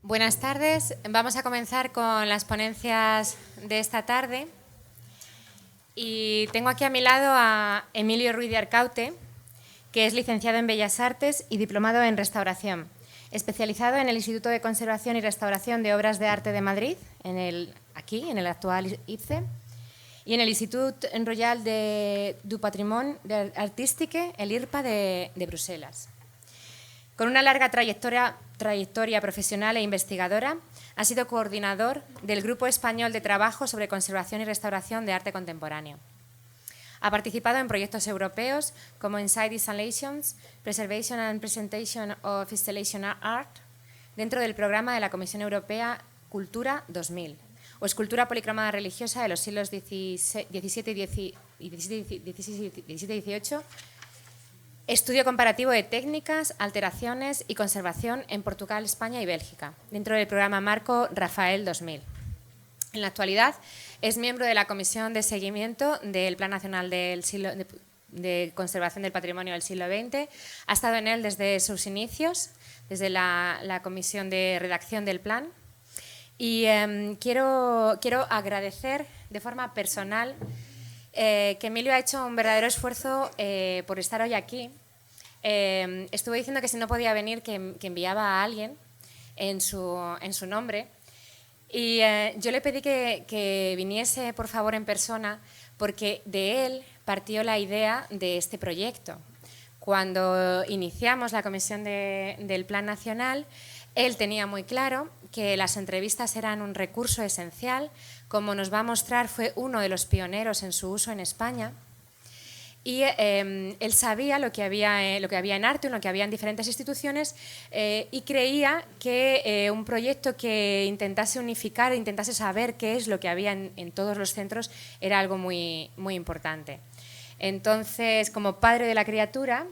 Buenas tardes. Vamos a comenzar con las ponencias de esta tarde. Y tengo aquí a mi lado a Emilio Ruiz de Arcaute, que es licenciado en Bellas Artes y diplomado en Restauración, especializado en el Instituto de Conservación y Restauración de Obras de Arte de Madrid, en el actual IPCE, y en el Institut Royal du Patrimoine Artistique, el IRPA de Bruselas. Con una larga trayectoria profesional e investigadora, ha sido coordinador del Grupo Español de Trabajo sobre Conservación y Restauración de Arte Contemporáneo. Ha participado en proyectos europeos como Inside Installations, Preservation and Presentation of Installation Art, dentro del programa de la Comisión Europea Cultura 2000, o Escultura Policromada Religiosa de los siglos XVII y XVIII, Estudio comparativo de técnicas, alteraciones y conservación en Portugal, España y Bélgica, dentro del programa marco Rafael 2000. En la actualidad es miembro de la Comisión de Seguimiento del Plan Nacional de Conservación del Patrimonio del siglo XX. Ha estado en él desde sus inicios, desde la Comisión de Redacción del Plan. Y quiero agradecer de forma personal que Emilio ha hecho un verdadero esfuerzo por estar hoy aquí. Estuvo diciendo que si no podía venir, que enviaba a alguien en su nombre. Y yo le pedí que viniese, por favor, en persona, porque de él partió la idea de este proyecto. Cuando iniciamos la Comisión del Plan Nacional, él tenía muy claro que las entrevistas eran un recurso esencial. Como nos va a mostrar, fue uno de los pioneros en su uso en España. Y él sabía lo que había en arte, lo que había en diferentes instituciones, y creía que un proyecto que intentase unificar, intentase saber qué es lo que había en todos los centros, era algo muy, muy importante. Entonces, como padre de la criatura,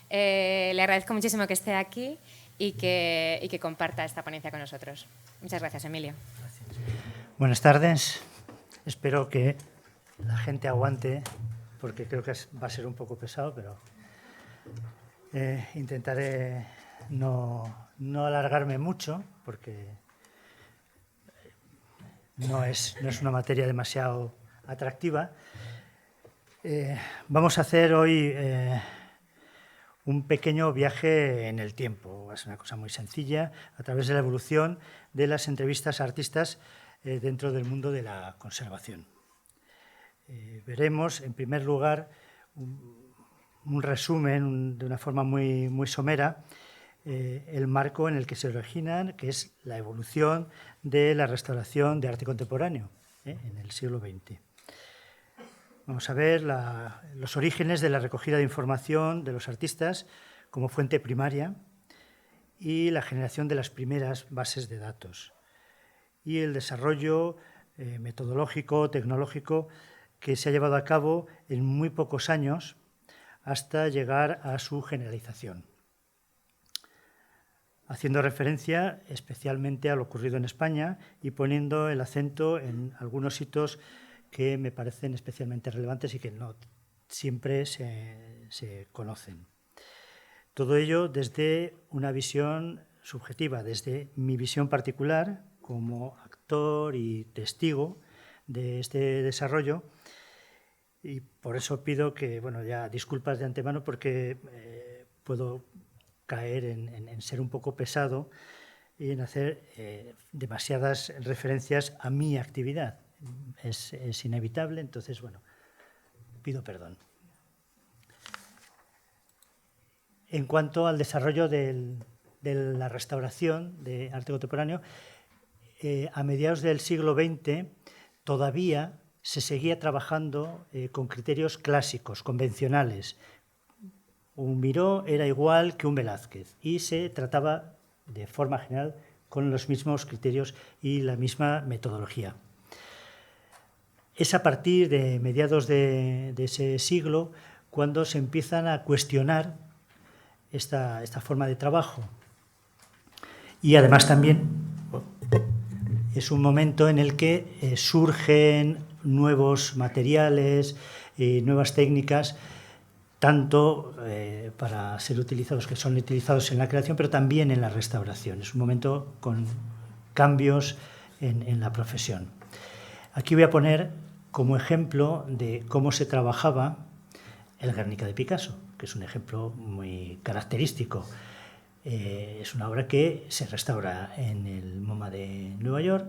le agradezco muchísimo que esté aquí y que comparta esta ponencia con nosotros. Muchas gracias, Emilio. Gracias. Buenas tardes. Espero que la gente aguante, porque creo que va a ser un poco pesado, pero intentaré no alargarme mucho, porque no es una materia demasiado atractiva. Vamos a hacer hoy un pequeño viaje en el tiempo. Es una cosa muy sencilla, a través de la evolución de las entrevistas a artistas dentro del mundo de la conservación. Veremos, en primer lugar, un resumen de una forma muy, muy somera, el marco en el que se originan, que es la evolución de la restauración de arte contemporáneo en el siglo XX. Vamos a ver los orígenes de la recogida de información de los artistas como fuente primaria y la generación de las primeras bases de datos y el desarrollo metodológico, tecnológico que se ha llevado a cabo en muy pocos años hasta llegar a su generalización, haciendo referencia especialmente a lo ocurrido en España y poniendo el acento en algunos hitos que me parecen especialmente relevantes y que no siempre se conocen. Todo ello desde una visión subjetiva, desde mi visión particular como actor y testigo de este desarrollo, y por eso pido que, ya disculpas de antemano porque puedo caer en ser un poco pesado y en hacer demasiadas referencias a mi actividad. Es inevitable, entonces, pido perdón. En cuanto al desarrollo de la restauración de arte contemporáneo, a mediados del siglo XX todavía se seguía trabajando con criterios clásicos, convencionales. Un Miró era igual que un Velázquez y se trataba de forma general con los mismos criterios y la misma metodología. Es a partir de mediados de ese siglo cuando se empiezan a cuestionar esta forma de trabajo. Y además también es un momento en el que surgen nuevos materiales y nuevas técnicas, tanto para ser utilizados, que son utilizados en la creación, pero también en la restauración. Es un momento con cambios en la profesión. Aquí voy a poner como ejemplo de cómo se trabajaba el Guernica de Picasso, que es un ejemplo muy característico. Es una obra que se restaura en el MoMA de Nueva York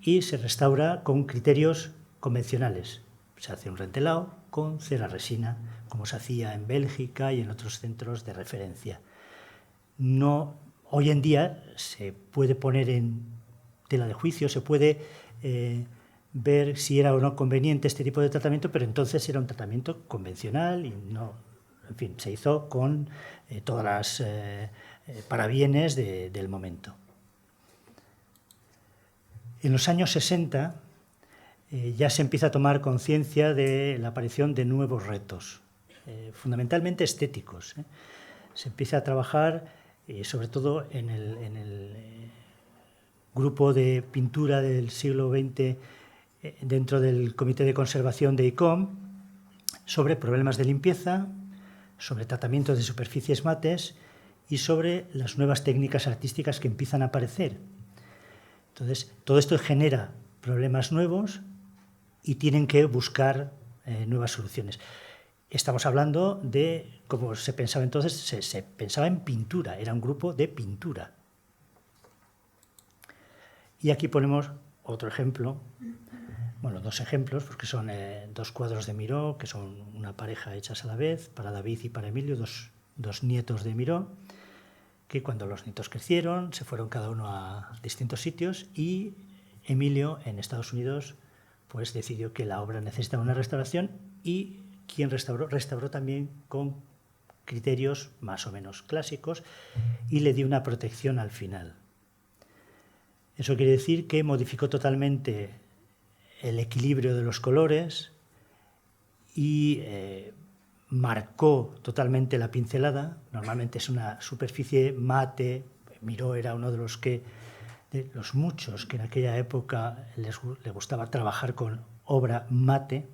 y se restaura con criterios convencionales. Se hace un rentelado con cera resina, como se hacía en Bélgica y en otros centros de referencia. Hoy en día se puede poner en tela de juicio, se puede ver si era o no conveniente este tipo de tratamiento, pero entonces era un tratamiento convencional y no, en fin, se hizo con todas las parabienes del momento. En los años 60 ya se empieza a tomar conciencia de la aparición de nuevos retos, fundamentalmente estéticos. Se empieza a trabajar sobre todo en el grupo de pintura del siglo XX dentro del Comité de Conservación de ICOM, sobre problemas de limpieza, sobre tratamientos de superficies mates y sobre las nuevas técnicas artísticas que empiezan a aparecer. Entonces, todo esto genera problemas nuevos y tienen que buscar nuevas soluciones. Estamos hablando de, como se pensaba entonces, se pensaba en pintura, era un grupo de pintura. Y aquí ponemos otro ejemplo, bueno, dos ejemplos, porque son dos cuadros de Miró, que son una pareja hechas a la vez, para David y para Emilio, dos nietos de Miró, que cuando los nietos crecieron se fueron cada uno a distintos sitios y Emilio en Estados Unidos pues decidió que la obra necesitaba una restauración y quien restauró también con criterios más o menos clásicos y le dio una protección al final. Eso quiere decir que modificó totalmente el equilibrio de los colores y marcó totalmente la pincelada. Normalmente es una superficie mate. Miró era uno de los muchos que en aquella época le gustaba trabajar con obra mate.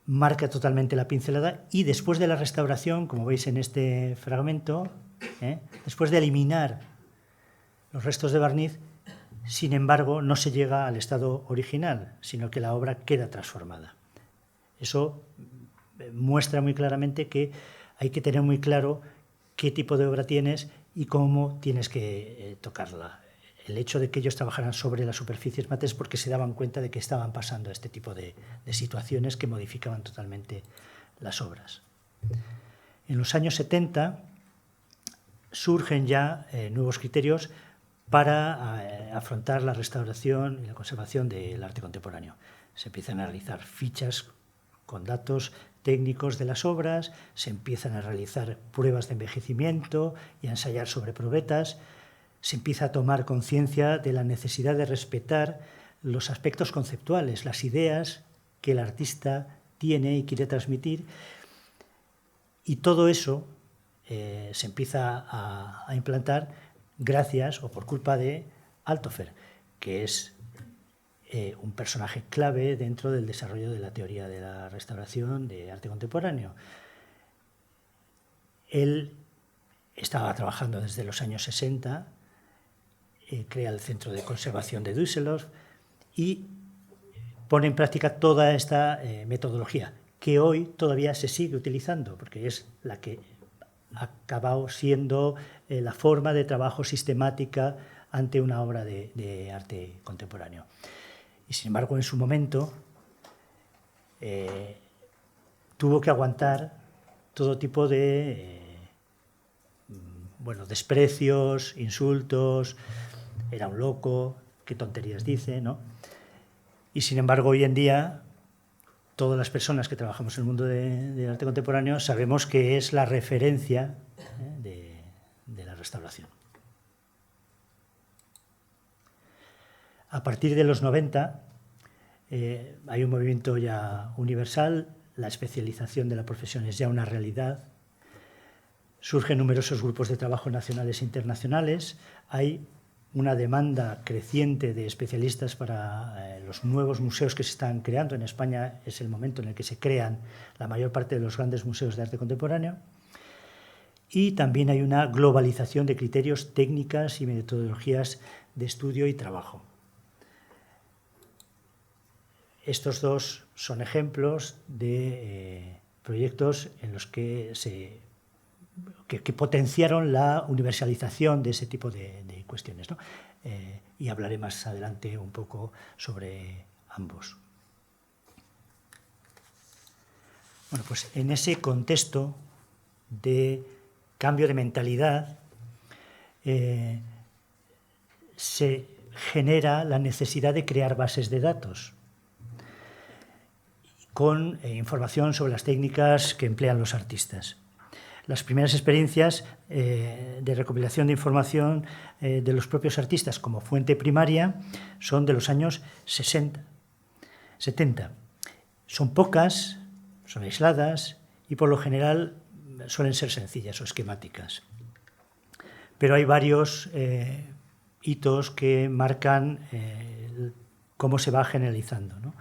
Marca totalmente la pincelada y después de la restauración, como veis en este fragmento, después de eliminar los restos de barniz, sin embargo, no se llega al estado original, sino que la obra queda transformada. Eso muestra muy claramente que hay que tener muy claro qué tipo de obra tienes y cómo tienes que tocarla. El hecho de que ellos trabajaran sobre las superficies mates es porque se daban cuenta de que estaban pasando este tipo de situaciones que modificaban totalmente las obras. En los años 70 surgen ya nuevos criterios para afrontar la restauración y la conservación del arte contemporáneo. Se empiezan a realizar fichas con datos técnicos de las obras, se empiezan a realizar pruebas de envejecimiento y a ensayar sobre probetas, se empieza a tomar conciencia de la necesidad de respetar los aspectos conceptuales, las ideas que el artista tiene y quiere transmitir, y todo eso se empieza a implantar gracias o por culpa de Altofer, que es un personaje clave dentro del desarrollo de la teoría de la restauración de arte contemporáneo. Él estaba trabajando desde los años 60, crea el Centro de Conservación de Düsseldorf y pone en práctica toda esta metodología, que hoy todavía se sigue utilizando, porque es la que ha acabado siendo la forma de trabajo sistemática ante una obra de arte contemporáneo. Y sin embargo, en su momento tuvo que aguantar todo tipo de desprecios, insultos, era un loco, qué tonterías dice, ¿no? Y sin embargo, hoy en día, todas las personas que trabajamos en el mundo del arte contemporáneo sabemos que es la referencia de la restauración. A partir de los 90 hay un movimiento ya universal, la especialización de la profesión es ya una realidad, surgen numerosos grupos de trabajo nacionales e internacionales, hay una demanda creciente de especialistas para los nuevos museos que se están creando. En España es el momento en el que se crean la mayor parte de los grandes museos de arte contemporáneo y también hay una globalización de criterios, técnicas y metodologías de estudio y trabajo. Estos dos son ejemplos de proyectos en los que potenciaron la universalización de ese tipo de cuestiones, ¿no? Y hablaré más adelante un poco sobre ambos. Bueno, pues en ese contexto de cambio de mentalidad se genera la necesidad de crear bases de datos con información sobre las técnicas que emplean los artistas. Las primeras experiencias de recopilación de información de los propios artistas como fuente primaria son de los años 60, 70. Son pocas, son aisladas y por lo general suelen ser sencillas o esquemáticas. Pero hay varios hitos que marcan cómo se va generalizando, ¿no?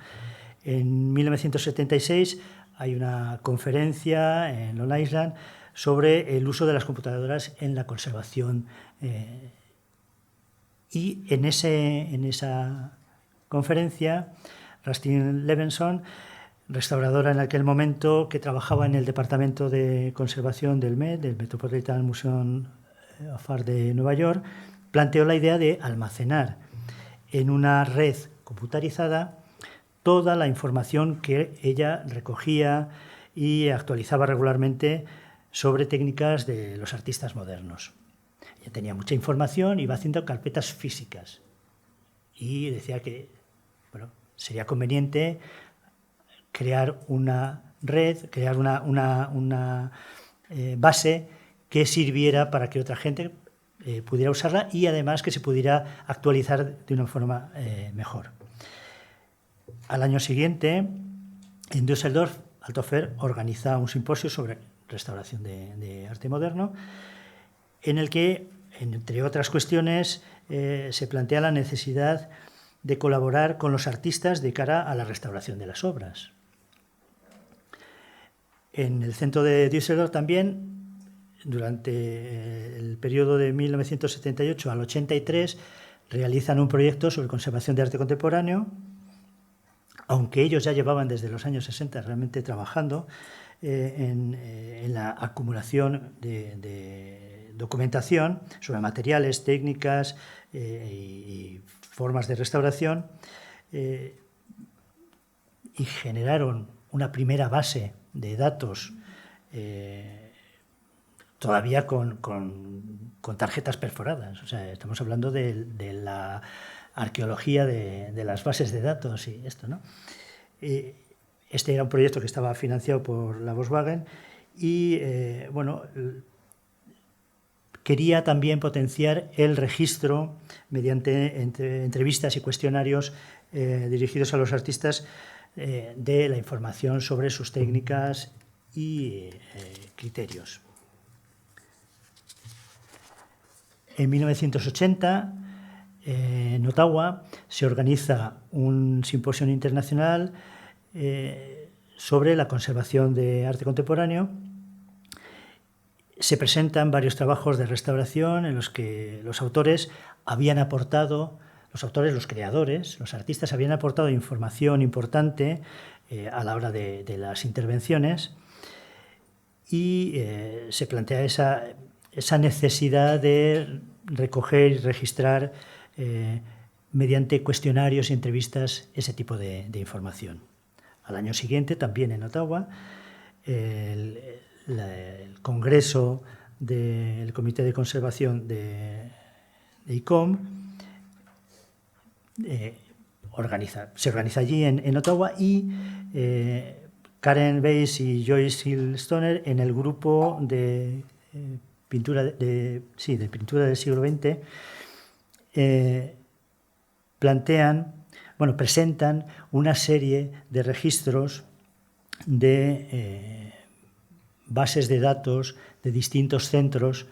En 1976 hay una conferencia en Long Island sobre el uso de las computadoras en la conservación y en esa conferencia Rustin Levenson, restauradora en aquel momento que trabajaba en el Departamento de Conservación del MET, del Metropolitan Museum of Art de Nueva York, planteó la idea de almacenar en una red computarizada toda la información que ella recogía y actualizaba regularmente sobre técnicas de los artistas modernos. Ella tenía mucha información, iba haciendo carpetas físicas y decía que sería conveniente crear una red, crear una base que sirviera para que otra gente pudiera usarla y además que se pudiera actualizar de una forma mejor. Al año siguiente, en Düsseldorf, Altofer organiza un simposio sobre restauración de arte moderno, en el que, entre otras cuestiones, se plantea la necesidad de colaborar con los artistas de cara a la restauración de las obras. En el centro de Düsseldorf también, durante el periodo de 1978 al 83, realizan un proyecto sobre conservación de arte contemporáneo, aunque ellos ya llevaban desde los años 60 realmente trabajando en la acumulación de documentación sobre materiales, técnicas y formas de restauración, y generaron una primera base de datos todavía con tarjetas perforadas. O sea, estamos hablando de la arqueología de las bases de datos y esto, ¿no? Este era un proyecto que estaba financiado por la Volkswagen y, quería también potenciar el registro mediante entrevistas y cuestionarios dirigidos a los artistas de la información sobre sus técnicas y criterios. En 1980, en Ottawa, se organiza un simposio internacional sobre la conservación de arte contemporáneo. Se presentan varios trabajos de restauración en los que los autores habían aportado, los creadores, los artistas habían aportado información importante a la hora de las intervenciones y se plantea esa necesidad de recoger y registrar mediante cuestionarios y entrevistas ese tipo de información. Al año siguiente, también en Ottawa, el Congreso del Comité de Conservación de ICOM se organiza allí en Ottawa y Karen Weiss y Joyce Hill Stoner en el grupo de pintura del siglo XX presentan una serie de registros de bases de datos de distintos centros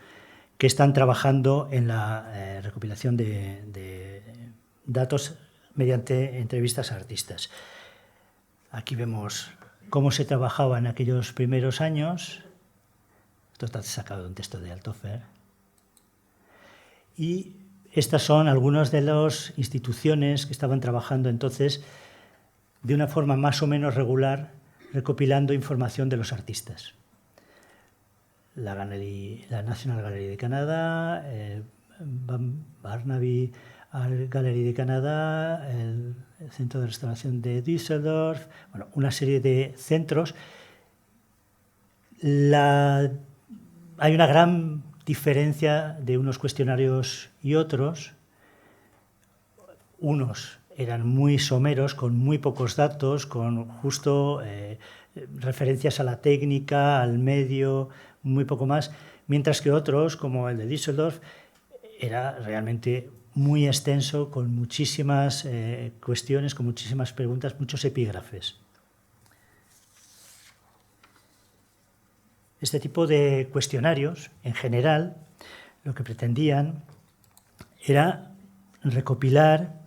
que están trabajando en la recopilación de datos mediante entrevistas a artistas. Aquí vemos cómo se trabajaba en aquellos primeros años. Esto está sacado de un texto de Althoffer. Y estas son algunas de las instituciones que estaban trabajando entonces de una forma más o menos regular, recopilando información de los artistas. La National Gallery de Canadá, Barnaby Art Gallery de Canadá, el Centro de Restauración de Düsseldorf, bueno, una serie de centros. Hay una gran diferencia de unos cuestionarios y otros. Unos eran muy someros, con muy pocos datos, con justo referencias a la técnica, al medio, muy poco más, mientras que otros, como el de Düsseldorf, era realmente muy extenso, con muchísimas cuestiones, con muchísimas preguntas, muchos epígrafes. Este tipo de cuestionarios, en general, lo que pretendían era recopilar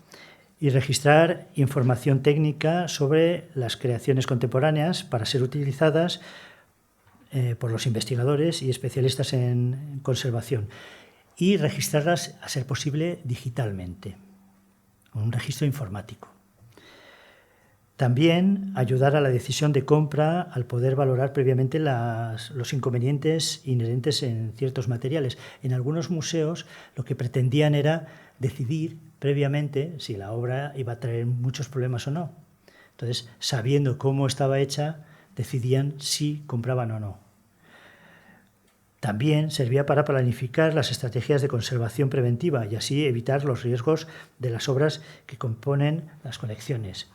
y registrar información técnica sobre las creaciones contemporáneas para ser utilizadas por los investigadores y especialistas en conservación, y registrarlas, a ser posible, digitalmente, con un registro informático. También ayudar a la decisión de compra al poder valorar previamente los inconvenientes inherentes en ciertos materiales. En algunos museos lo que pretendían era decidir previamente si la obra iba a traer muchos problemas o no. Entonces, sabiendo cómo estaba hecha, decidían si compraban o no. También servía para planificar las estrategias de conservación preventiva y así evitar los riesgos de las obras que componen las colecciones.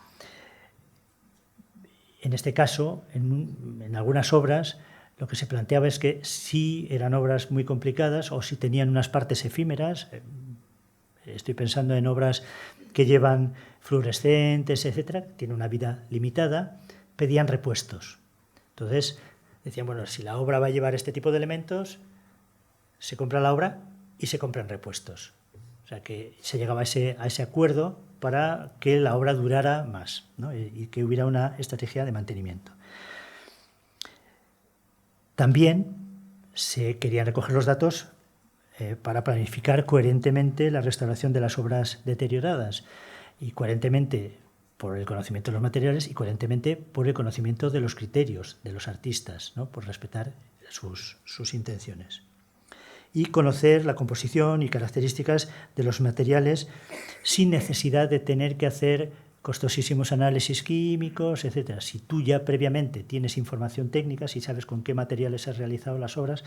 En este caso, en algunas obras, lo que se planteaba es que si eran obras muy complicadas o si tenían unas partes efímeras, estoy pensando en obras que llevan fluorescentes, etcétera, tienen una vida limitada, pedían repuestos. Entonces, decían, bueno, si la obra va a llevar este tipo de elementos, se compra la obra y se compran repuestos. O sea, que se llegaba a ese acuerdo para que la obra durara más, ¿no? Y que hubiera una estrategia de mantenimiento. También se querían recoger los datos para planificar coherentemente la restauración de las obras deterioradas, y coherentemente por el conocimiento de los materiales y coherentemente por el conocimiento de los criterios de los artistas, ¿no? Por respetar sus intenciones. Y conocer la composición y características de los materiales sin necesidad de tener que hacer costosísimos análisis químicos, etc. Si tú ya previamente tienes información técnica, si sabes con qué materiales has realizado las obras,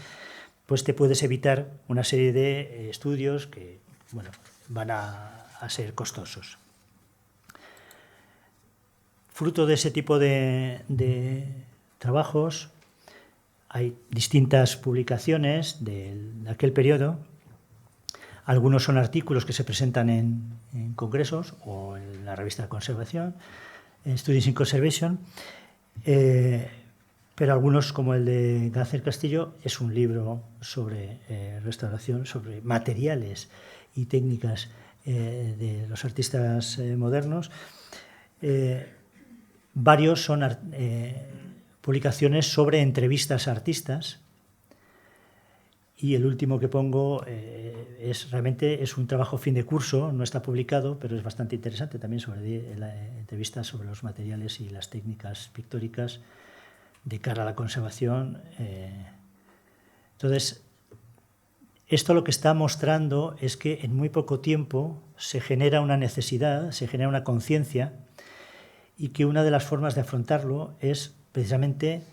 pues te puedes evitar una serie de estudios que, bueno, van a ser costosos. Fruto de ese tipo de trabajos, hay distintas publicaciones de aquel periodo. Algunos son artículos que se presentan en congresos o en la revista de conservación, en Studies in Conservation, pero algunos, como el de Gáncer Castillo, es un libro sobre restauración, sobre materiales y técnicas de los artistas modernos. Varios son publicaciones sobre entrevistas a artistas, y el último que pongo realmente es un trabajo fin de curso, no está publicado, pero es bastante interesante también, sobre la entrevista sobre los materiales y las técnicas pictóricas de cara a la conservación. Entonces, esto lo que está mostrando es que en muy poco tiempo se genera una necesidad, se genera una conciencia, y que una de las formas de afrontarlo es precisamente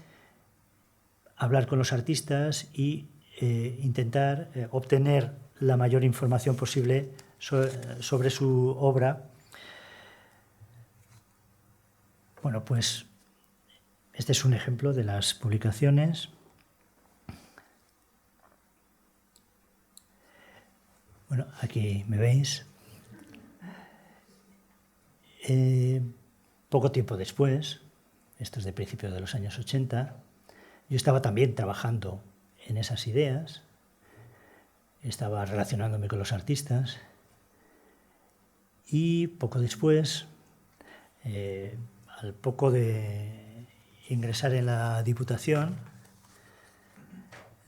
hablar con los artistas y intentar obtener la mayor información posible sobre su obra. Bueno, pues este es un ejemplo de las publicaciones. Bueno, aquí me veis. Poco tiempo después, esto es de principios de los años 80, yo estaba también trabajando en esas ideas, estaba relacionándome con los artistas, y poco después, al poco de ingresar en la Diputación,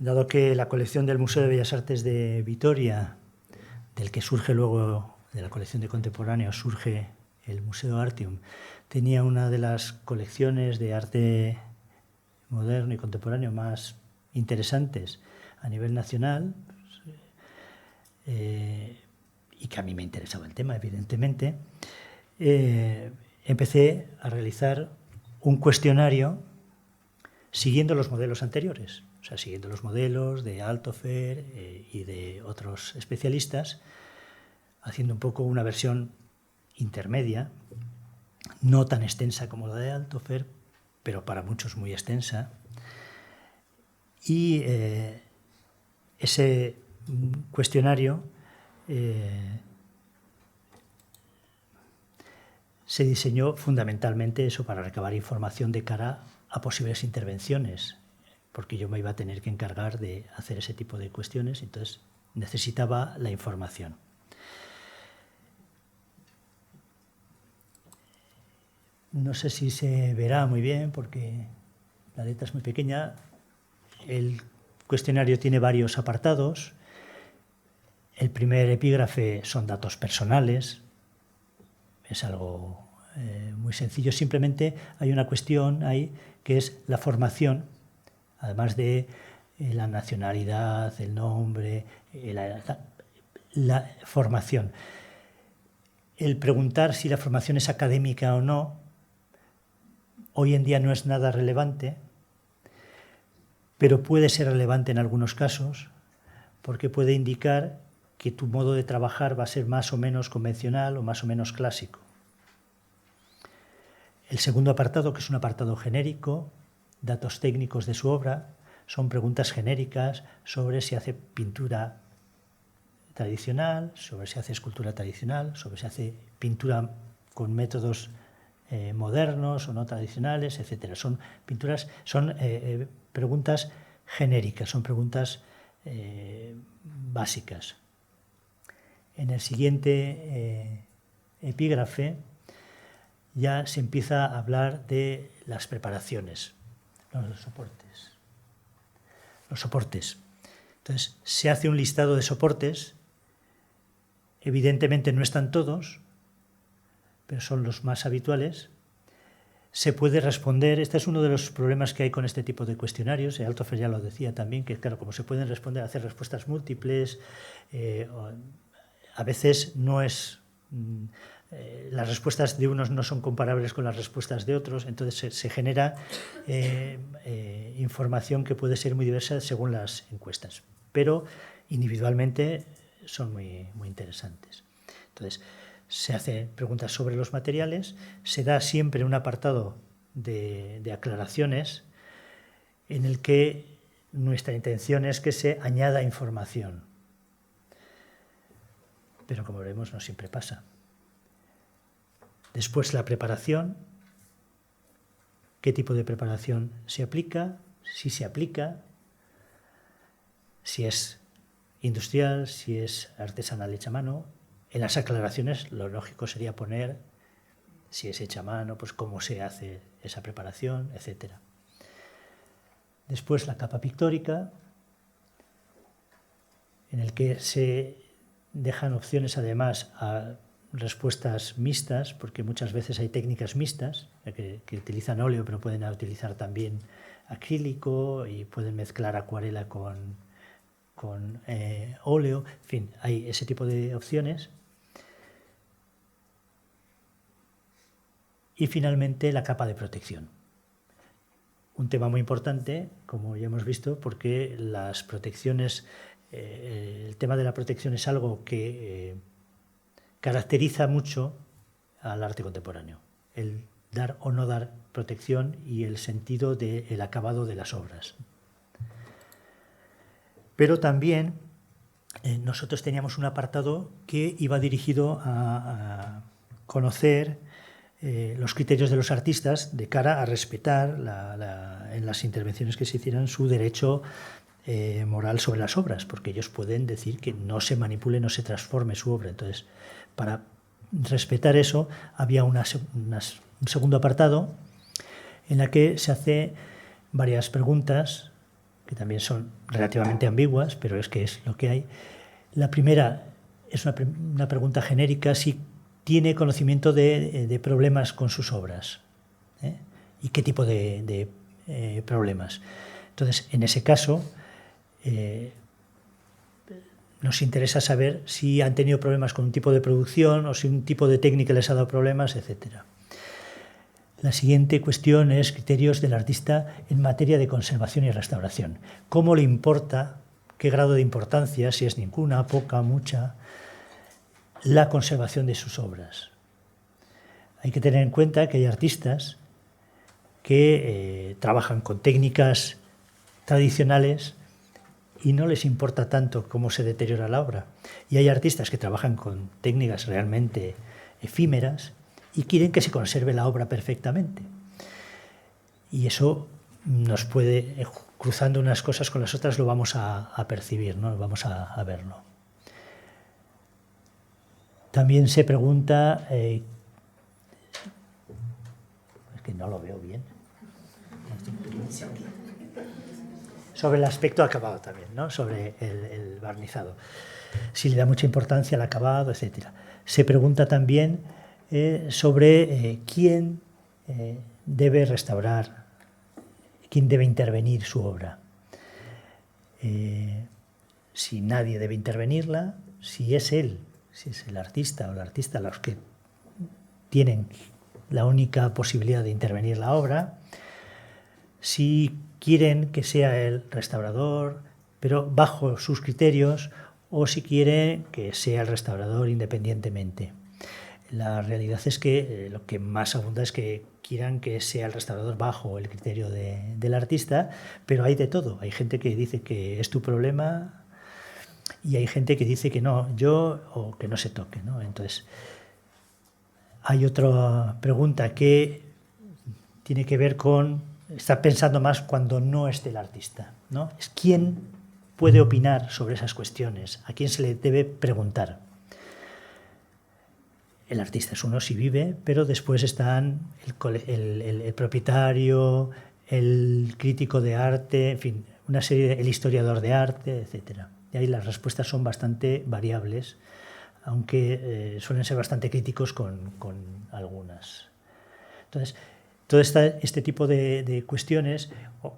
Dado que la colección del Museo de Bellas Artes de Vitoria, del que surge luego, de la colección de contemporáneos, surge el Museo Artium, tenía una de las colecciones de arte moderno y contemporáneo más interesantes a nivel nacional, y que a mí me interesaba el tema, evidentemente, empecé a realizar un cuestionario siguiendo los modelos anteriores, o sea, siguiendo los modelos de Altofer y de otros especialistas, haciendo un poco una versión intermedia, no tan extensa como la de Altofer, pero para muchos muy extensa. Y ese cuestionario se diseñó fundamentalmente eso para recabar información de cara a posibles intervenciones, porque yo me iba a tener que encargar de hacer ese tipo de cuestiones, entonces necesitaba la información. No sé si se verá muy bien porque la letra es muy pequeña. El cuestionario tiene varios apartados. El primer epígrafe son datos personales. Es algo muy sencillo. Simplemente hay una cuestión ahí que es la formación, además de la nacionalidad, el nombre, la formación. El preguntar si la formación es académica o no, hoy en día no es nada relevante, pero puede ser relevante en algunos casos porque puede indicar que tu modo de trabajar va a ser más o menos convencional o más o menos clásico. El segundo apartado, que es un apartado genérico, datos técnicos de su obra, son preguntas genéricas sobre si hace pintura tradicional, sobre si hace escultura tradicional, sobre si hace pintura con métodos modernos o no tradicionales, etc. Son preguntas genéricas, son preguntas básicas. En el siguiente epígrafe ya se empieza a hablar de las preparaciones, los soportes. Los soportes. Entonces, se hace un listado de soportes. Evidentemente no están todos, pero son los más habituales. Se puede responder, este es uno de los problemas que hay con este tipo de cuestionarios, Altofer ya lo decía también, que claro, como se pueden responder, hacer respuestas múltiples, a veces no es... las respuestas de unos no son comparables con las respuestas de otros, entonces se genera información que puede ser muy diversa según las encuestas, pero individualmente son muy interesantes. Entonces, se hacen preguntas sobre los materiales, se da siempre un apartado de aclaraciones en el que nuestra intención es que se añada información, pero como veremos no siempre pasa. Después la preparación, qué tipo de preparación se aplica, si se aplica, si es industrial, si es artesanal hecha a mano. En las aclaraciones lo lógico sería poner si es hecha a mano, pues cómo se hace esa preparación, etc. Después la capa pictórica, en el que se dejan opciones además a respuestas mixtas, porque muchas veces hay técnicas mixtas que utilizan óleo, pero pueden utilizar también acrílico y pueden mezclar acuarela con óleo. En fin, hay ese tipo de opciones. Y finalmente la capa de protección. Un tema muy importante, como ya hemos visto, porque las protecciones, el tema de la protección es algo que caracteriza mucho al arte contemporáneo, el dar o no dar protección y el sentido del acabado de las obras. Pero también nosotros teníamos un apartado que iba dirigido a conocer los criterios de los artistas de cara a respetar en las intervenciones que se hicieran su derecho moral sobre las obras, porque ellos pueden decir que no se manipule, no se transforme su obra. Entonces, para respetar eso, había un segundo apartado en la que se hace varias preguntas que también son relativamente ambiguas, pero es que es lo que hay. La primera es una pregunta genérica, si tiene conocimiento de problemas con sus obras, ¿eh? Y qué tipo de problemas. Entonces, en ese caso, nos interesa saber si han tenido problemas con un tipo de producción o si un tipo de técnica les ha dado problemas, etc. La siguiente cuestión es criterios del artista en materia de conservación y restauración. ¿Cómo le importa, qué grado de importancia, si es ninguna, poca, mucha, la conservación de sus obras? Hay que tener en cuenta que hay artistas que trabajan con técnicas tradicionales y no les importa tanto cómo se deteriora la obra. Y hay artistas que trabajan con técnicas realmente efímeras y quieren que se conserve la obra perfectamente. Y eso nos puede, cruzando unas cosas con las otras, lo vamos a percibir, ¿no? Vamos a verlo. También se pregunta, es que no lo veo bien, sobre el aspecto acabado también, ¿no? Sobre el barnizado, si le da mucha importancia al acabado, etc. Se pregunta también sobre quién debe restaurar, quién debe intervenir su obra. Si nadie debe intervenirla, si es él, si es el artista o la artista los que tienen la única posibilidad de intervenir la obra, si quieren que sea el restaurador, pero bajo sus criterios, o si quieren que sea el restaurador independientemente. La realidad es que lo que más abunda es que quieran que sea el restaurador bajo el criterio del artista, pero hay de todo. Hay gente que dice que es tu problema y hay gente que dice que no, o que no se toque, ¿no? Entonces, hay otra pregunta que tiene que ver con estar pensando más cuando no es del artista, ¿no? Es quién puede opinar sobre esas cuestiones, a quién se le debe preguntar. El artista es uno si vive, pero después están el propietario, el crítico de arte, en fin, una serie, el historiador de arte, etc. Y ahí las respuestas son bastante variables, aunque suelen ser bastante críticos con algunas. Entonces, todo este tipo de cuestiones,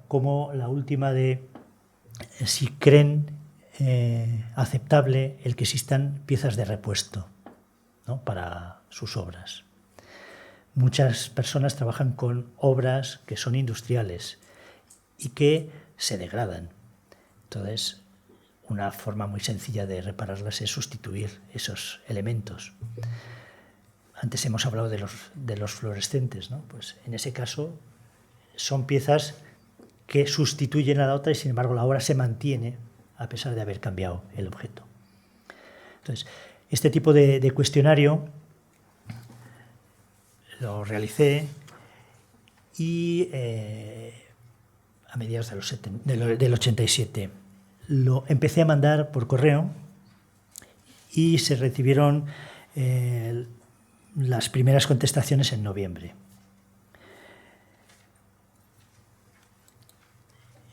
como la última de si creen aceptable el que existan piezas de repuesto, ¿no? Para sus obras. Muchas personas trabajan con obras que son industriales y que se degradan. Entonces, una forma muy sencilla de repararlas es sustituir esos elementos. Antes hemos hablado de los fluorescentes, ¿no? Pues en ese caso son piezas que sustituyen a la otra y sin embargo la obra se mantiene a pesar de haber cambiado el objeto. Entonces, este tipo de cuestionario lo realicé y a mediados del 87 lo empecé a mandar por correo y se recibieron las primeras contestaciones en noviembre.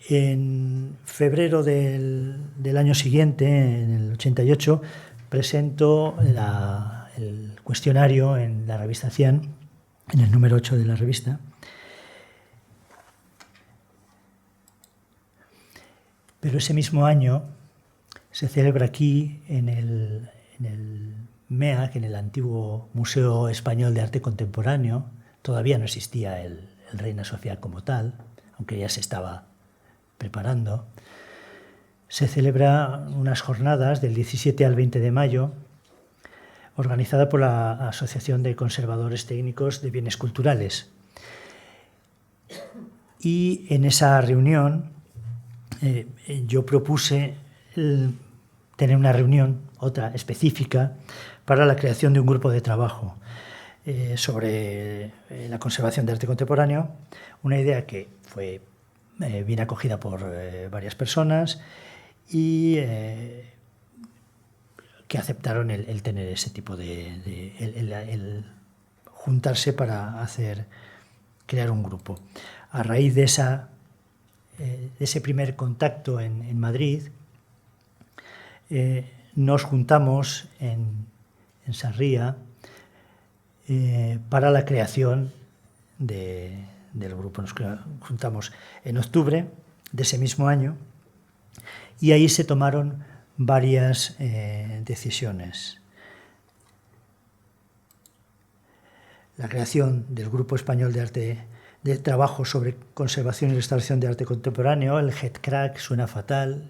En febrero del año siguiente, en el 88, presento el cuestionario en la revista Cian, en el número 8 de la revista. Pero ese mismo año se celebra aquí, en el MEAC, en el antiguo Museo Español de Arte Contemporáneo, todavía no existía el Reina Sofía como tal, aunque ya se estaba preparando, se celebra unas jornadas del 17 al 20 de mayo, organizada por la Asociación de Conservadores Técnicos de Bienes Culturales. Y en esa reunión yo propuse tener una reunión, otra específica, para la creación de un grupo de trabajo sobre la conservación de arte contemporáneo, una idea que fue bien acogida por varias personas y que aceptaron el tener ese tipo el juntarse para crear un grupo. A raíz de esa ese primer contacto en Madrid, nos juntamos en Sarria para la creación del grupo. Nos juntamos en octubre de ese mismo año y ahí se tomaron varias decisiones. La creación del Grupo Español de Trabajo sobre Conservación y Restauración de Arte Contemporáneo, el GETCRAC, suena fatal,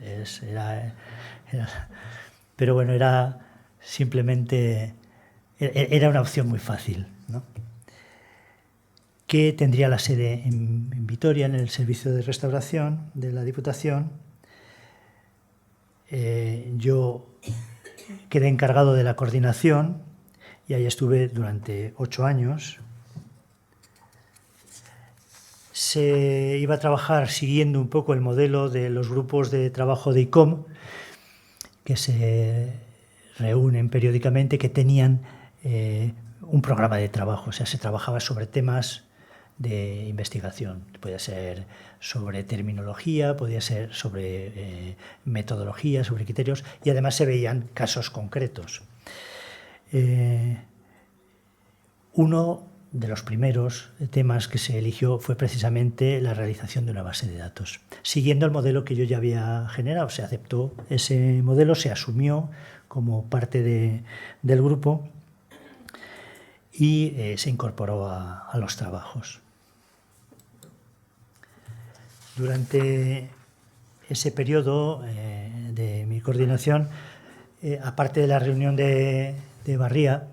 pero bueno, era simplemente, era una opción muy fácil, ¿no? Que tendría la sede en Vitoria, en el Servicio de Restauración de la Diputación. Yo quedé encargado de la coordinación y ahí estuve durante 8 años. Se iba a trabajar siguiendo un poco el modelo de los grupos de trabajo de ICOM, que se reúnen periódicamente, que tenían un programa de trabajo. O sea, se trabajaba sobre temas de investigación. Podía ser sobre terminología, podía ser sobre metodología, sobre criterios, y además se veían casos concretos. Uno de los primeros temas que se eligió fue precisamente la realización de una base de datos, siguiendo el modelo que yo ya había generado. Se aceptó ese modelo, se asumió como parte del grupo y se incorporó a los trabajos. Durante ese periodo de mi coordinación, aparte de la reunión de Barría,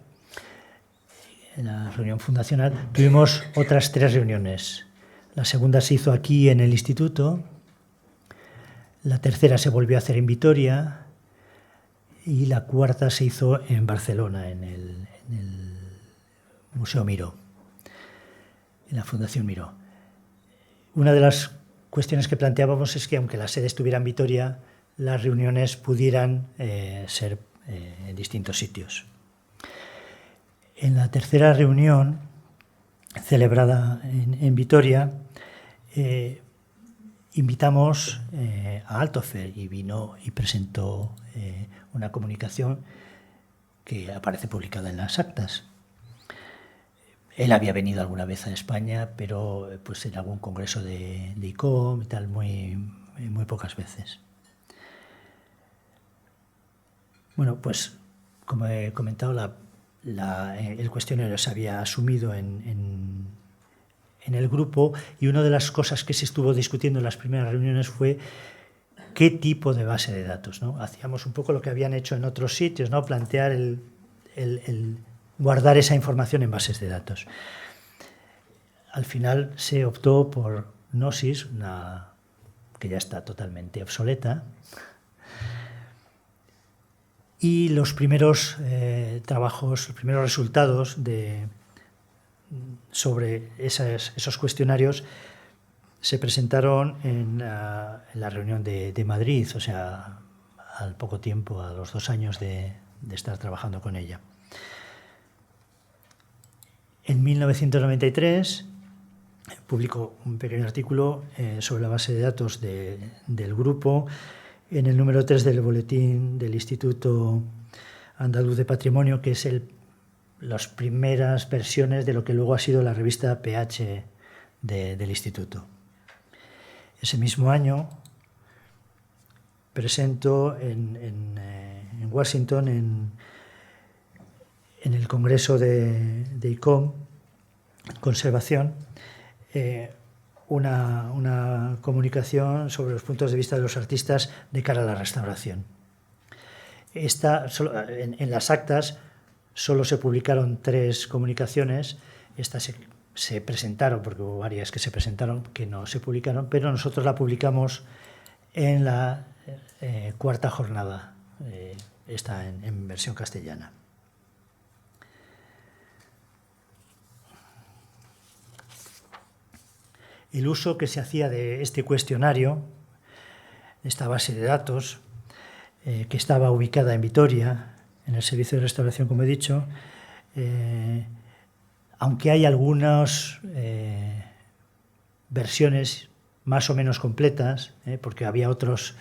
en la reunión fundacional, tuvimos otras 3 reuniones. La segunda se hizo aquí en el instituto, la tercera se volvió a hacer en Vitoria y la cuarta se hizo en Barcelona, en el Museo Miró, en la Fundación Miró. Una de las cuestiones que planteábamos es que, aunque la sede estuviera en Vitoria, las reuniones pudieran ser en distintos sitios. En la tercera reunión, celebrada en Vitoria, invitamos a Altofer y vino y presentó una comunicación que aparece publicada en las actas. Él había venido alguna vez a España, pero pues en algún congreso de ICOM y tal, muy pocas veces. Bueno, pues como he comentado, el cuestionario se había asumido en el grupo, y una de las cosas que se estuvo discutiendo en las primeras reuniones fue qué tipo de base de datos, ¿no? Hacíamos un poco lo que habían hecho en otros sitios, ¿no? Plantear el guardar esa información en bases de datos. Al final se optó por Gnosis, que ya está totalmente obsoleta, y los primeros trabajos, los primeros resultados sobre esos cuestionarios se presentaron en la reunión de Madrid, o sea, al poco tiempo, a los 2 años de estar trabajando con ella. En 1993 publicó un pequeño artículo sobre la base de datos del grupo en el número 3 del boletín del Instituto Andaluz de Patrimonio, que es las primeras versiones de lo que luego ha sido la revista PH del Instituto. Ese mismo año presento en Washington, en el Congreso de ICOM, Conservación, una comunicación sobre los puntos de vista de los artistas de cara a la restauración. En las actas solo se publicaron 3 comunicaciones. Estas se presentaron, porque hubo varias que se presentaron que no se publicaron, pero nosotros la publicamos en la 4ª jornada, está en versión castellana. El uso que se hacía de este cuestionario, de esta base de datos, que estaba ubicada en Vitoria, en el Servicio de Restauración, como he dicho, aunque hay algunas versiones más o menos completas, porque había otras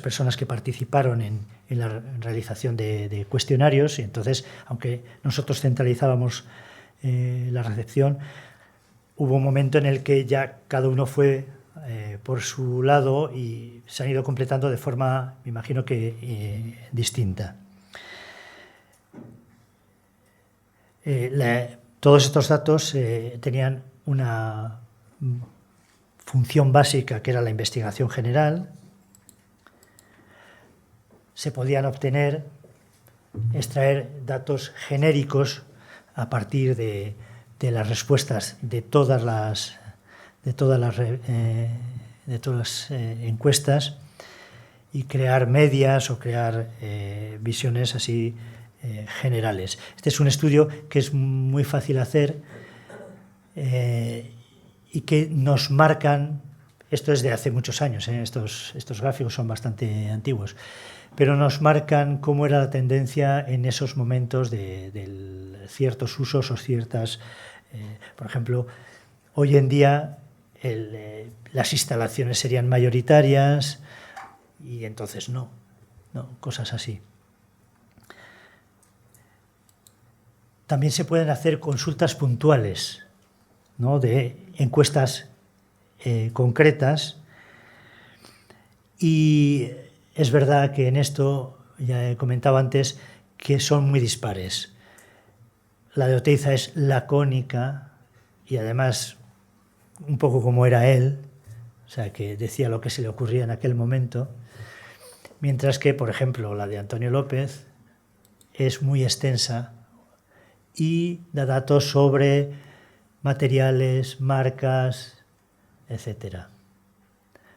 personas que participaron en la realización de cuestionarios, y entonces, aunque nosotros centralizábamos la recepción, hubo un momento en el que ya cada uno fue por su lado y se han ido completando de forma, me imagino que distinta. Todos estos datos tenían una función básica, que era la investigación general. Se podían extraer datos genéricos a partir de las respuestas de todas las encuestas, y crear medias o crear visiones así generales. Este es un estudio que es muy fácil hacer y que nos marcan, esto es de hace muchos años, estos gráficos son bastante antiguos, pero nos marcan cómo era la tendencia en esos momentos de ciertos usos o ciertas, por ejemplo, hoy en día las instalaciones serían mayoritarias y entonces no, cosas así. También se pueden hacer consultas puntuales, ¿no?, de encuestas concretas, y es verdad que en esto, ya he comentado antes, que son muy dispares. La de Oteiza es lacónica y además un poco como era él, o sea, que decía lo que se le ocurría en aquel momento, mientras que, por ejemplo, la de Antonio López es muy extensa y da datos sobre materiales, marcas, etcétera.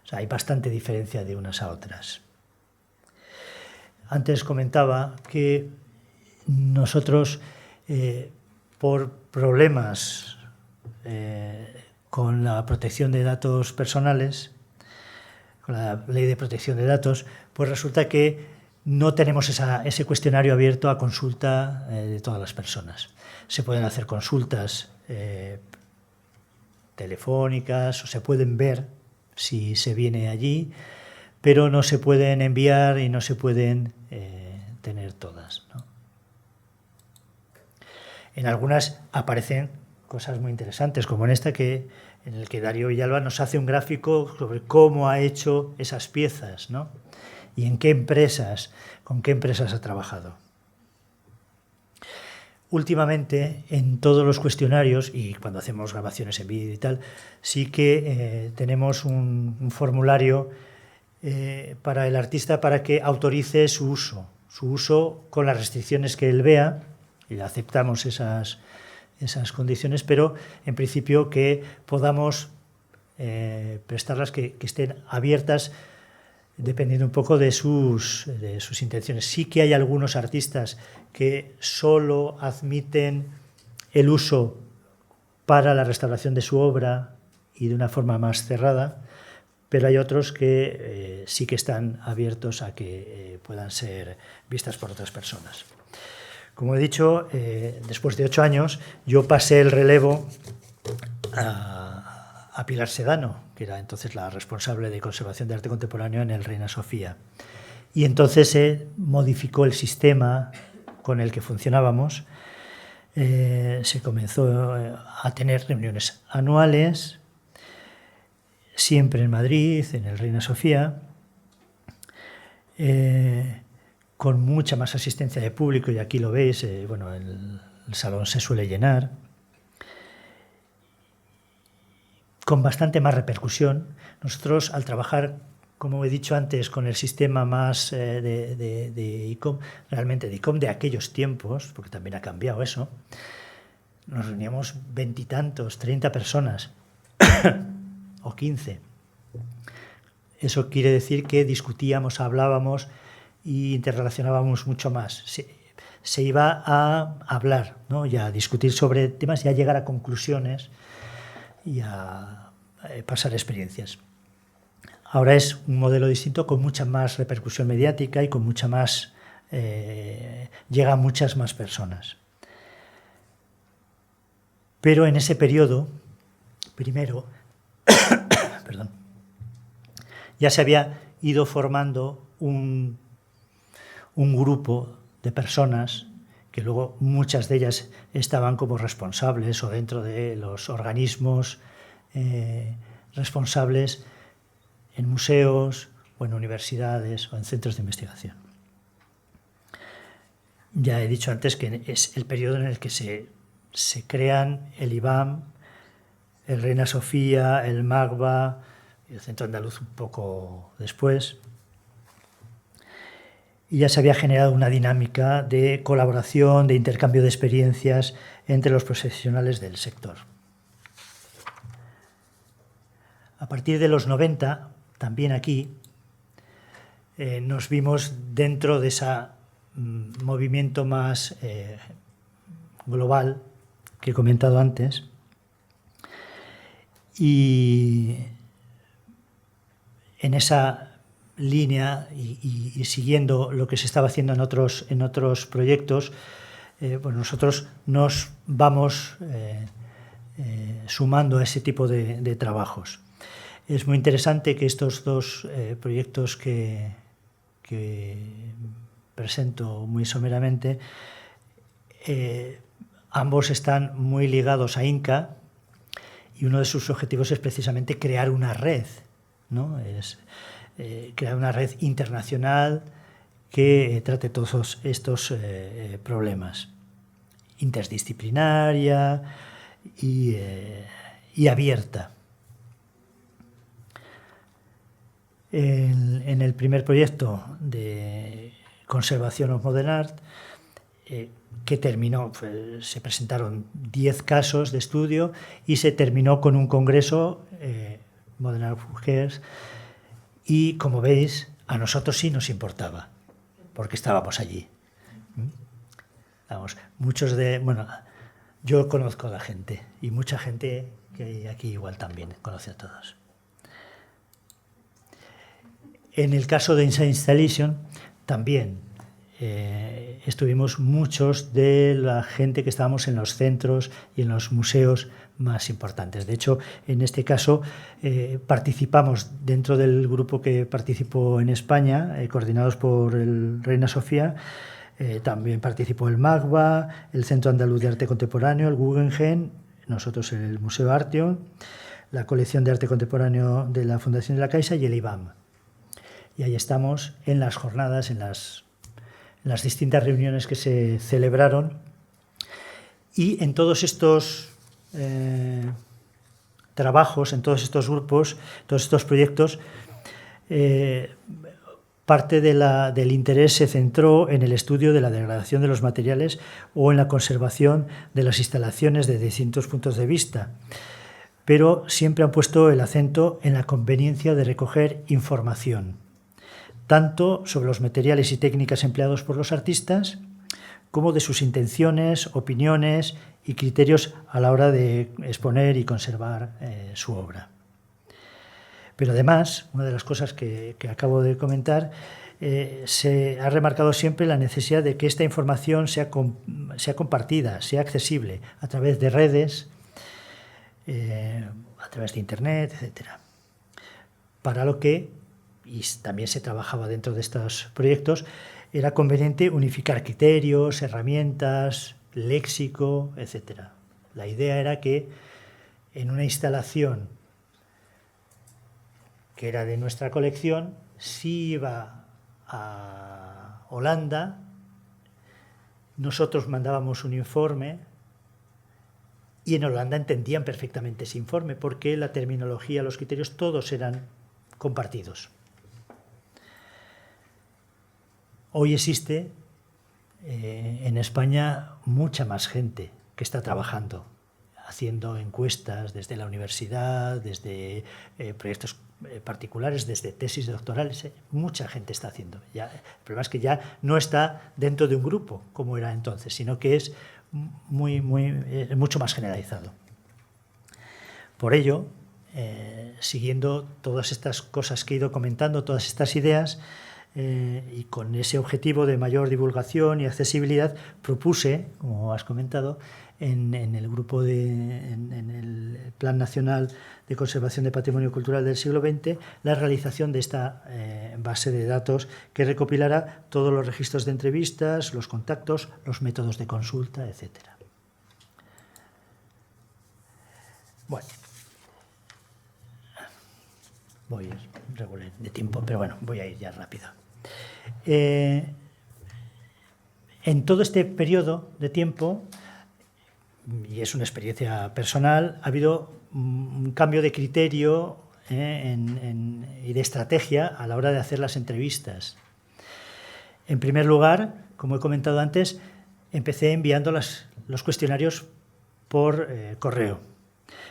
O sea, hay bastante diferencia de unas a otras. Antes comentaba que nosotros, por problemas con la protección de datos personales, con la ley de protección de datos, pues resulta que no tenemos ese cuestionario abierto a consulta de todas las personas. Se pueden hacer consultas telefónicas o se pueden ver si se viene allí, pero no se pueden enviar y no se pueden tener todas, ¿no? En algunas aparecen cosas muy interesantes, como en esta, en el que Darío Villalba nos hace un gráfico sobre cómo ha hecho esas piezas, ¿no?, y en qué empresas, con qué empresas ha trabajado. Últimamente, en todos los cuestionarios, y cuando hacemos grabaciones en vídeo y tal, sí que tenemos un formulario para el artista para que autorice su uso con las restricciones que él vea, y aceptamos esas condiciones, pero en principio que podamos prestarlas, que estén abiertas, dependiendo un poco de sus intenciones. Sí que hay algunos artistas que solo admiten el uso para la restauración de su obra y de una forma más cerrada, pero hay otros que sí que están abiertos a que puedan ser vistas por otras personas. Como he dicho, después de 8 años, yo pasé el relevo a Pilar Sedano, que era entonces la responsable de conservación de arte contemporáneo en el Reina Sofía. Y entonces se modificó el sistema con el que funcionábamos. Se comenzó a tener reuniones anuales, siempre en Madrid, en el Reina Sofía, con mucha más asistencia de público, y aquí lo veis, bueno, el salón se suele llenar, con bastante más repercusión. Nosotros, al trabajar, como he dicho antes, con el sistema más de ICOM, realmente de ICOM de aquellos tiempos, porque también ha cambiado eso, nos reuníamos 20 y tantos, 30 personas, o 15. Eso quiere decir que discutíamos, hablábamos y interrelacionábamos mucho más. Se iba a hablar, ¿no?, y a discutir sobre temas y a llegar a conclusiones y a pasar experiencias. Ahora es un modelo distinto, con mucha más repercusión mediática y con mucha más llega a muchas más personas. Pero en ese periodo, primero, perdón, ya se había ido formando un grupo de personas que luego muchas de ellas estaban como responsables o dentro de los organismos responsables en museos o en universidades o en centros de investigación. Ya he dicho antes que es el periodo en el que se crean el IBAM, el Reina Sofía, el MACBA y el Centro Andaluz un poco después. Y ya se había generado una dinámica de colaboración, de intercambio de experiencias entre los profesionales del sector. A partir de los 90, también aquí, nos vimos dentro de ese movimiento más global que he comentado antes, y en esa línea y siguiendo lo que se estaba haciendo en otros proyectos, pues nosotros nos vamos sumando a ese tipo de trabajos. Es muy interesante que estos dos proyectos que presento muy someramente, ambos están muy ligados a INCA, y uno de sus objetivos es precisamente crear una red, ¿no? Es crear una red internacional que trate todos estos problemas, interdisciplinaria y abierta. En el primer proyecto de conservación of Modern Art, que terminó, pues, se presentaron 10 casos de estudio y se terminó con un congreso, Modern Art Fugers, y como veis, a nosotros sí nos importaba, porque estábamos allí. Vamos, yo conozco a la gente, y mucha gente que hay aquí igual también conoce a todos. En el caso de Inside Installation, también estuvimos muchos de la gente que estábamos en los centros y en los museos más importantes. De hecho, en este caso participamos dentro del grupo que participó en España, coordinados por el Reina Sofía. También participó el MACBA, el Centro Andaluz de Arte Contemporáneo, el Guggenheim, nosotros el Museo Arteon, la colección de arte contemporáneo de la Fundación de la Caixa y el IBAM. Y ahí estamos en las jornadas, en las distintas reuniones que se celebraron, y en todos estos trabajos, en todos estos grupos, todos estos proyectos, parte del interés se centró en el estudio de la degradación de los materiales o en la conservación de las instalaciones desde distintos puntos de vista, pero siempre han puesto el acento en la conveniencia de recoger información, tanto sobre los materiales y técnicas empleados por los artistas, como de sus intenciones, opiniones y criterios a la hora de exponer y conservar su obra. Pero además, una de las cosas que acabo de comentar, se ha remarcado siempre la necesidad de que esta información sea compartida, sea accesible a través de redes, a través de Internet, etc. Para lo que, y también se trabajaba dentro de estos proyectos, era conveniente unificar criterios, herramientas, léxico, etc. La idea era que en una instalación que era de nuestra colección, si iba a Holanda, nosotros mandábamos un informe y en Holanda entendían perfectamente ese informe porque la terminología, los criterios, todos eran compartidos. Hoy existe en España mucha más gente que está trabajando, haciendo encuestas desde la universidad, desde proyectos particulares, desde tesis doctorales. Mucha gente está haciendo. El problema es que ya no está dentro de un grupo como era entonces, sino que es mucho más generalizado. Por ello, siguiendo todas estas cosas que he ido comentando, todas estas ideas, y con ese objetivo de mayor divulgación y accesibilidad propuse, como has comentado, en el grupo en el Plan Nacional de Conservación de Patrimonio Cultural del siglo XX, la realización de esta base de datos que recopilará todos los registros de entrevistas, los contactos, los métodos de consulta, etc. Bueno, voy regular de tiempo, pero bueno, voy a ir ya rápido. En todo este periodo de tiempo, y es una experiencia personal, ha habido un cambio de criterio y de estrategia a la hora de hacer las entrevistas. En primer lugar, como he comentado antes, empecé enviando los cuestionarios por correo.